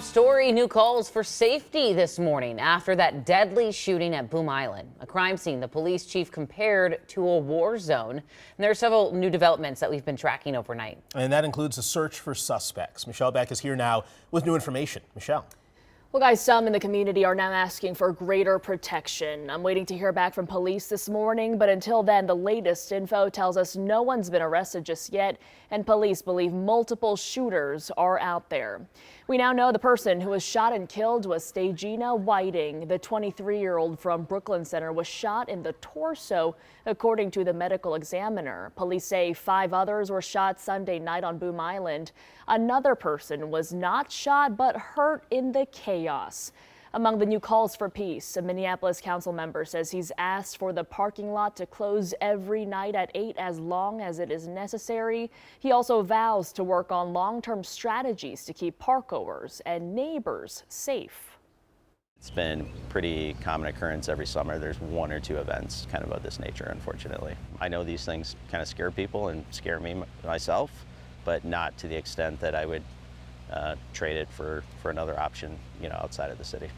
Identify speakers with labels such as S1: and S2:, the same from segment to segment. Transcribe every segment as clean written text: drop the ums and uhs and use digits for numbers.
S1: story, new calls for safety this morning after that deadly shooting at Boom Island, a crime scene the police chief compared to a war zone. And there are several new developments that we've been tracking overnight.
S2: And that includes a search for suspects. Michelle Beck is here now with new information. Michelle.
S3: Well, guys, some in the community are now asking for greater protection. I'm waiting to hear back from police this morning, but until then, the latest info tells us no one's been arrested just yet, and police believe multiple shooters are out there. We now know the person who was shot and killed was Stagina Whiting. The 23-year-old from Brooklyn Center was shot in the torso, according to the medical examiner. Police say 5 others were shot Sunday night on Boom Island. Another person was not shot but hurt in the chaos. Among the new calls for peace, a Minneapolis council member says he's asked for the parking lot to close every night at 8 as long as it is necessary. He also vows to work on long-term strategies to keep parkgoers and neighbors safe.
S4: It's been pretty common occurrence every summer. There's 1 or 2 events kind of this nature, unfortunately. I know these things kind of scare people and scare me myself, but not to the extent that I would trade it for another option, outside of the city.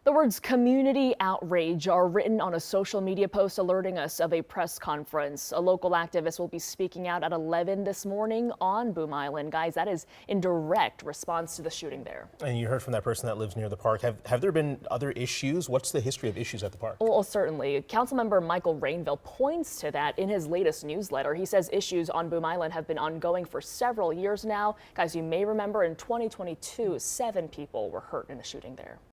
S3: The words community outrage are written on a social media post alerting us of a press conference. A local activist will be speaking out at 11 this morning on Boom Island. Guys, that is in direct response to the shooting there.
S2: And you heard from that person that lives near the park. Have there been other issues? What's the history of issues at the park?
S3: Well, certainly. Councilmember Michael Rainville points to that in his latest newsletter. He says issues on Boom Island have been ongoing for several years now. Guys, you may remember in 2022, 7 people were hurt in a shooting there.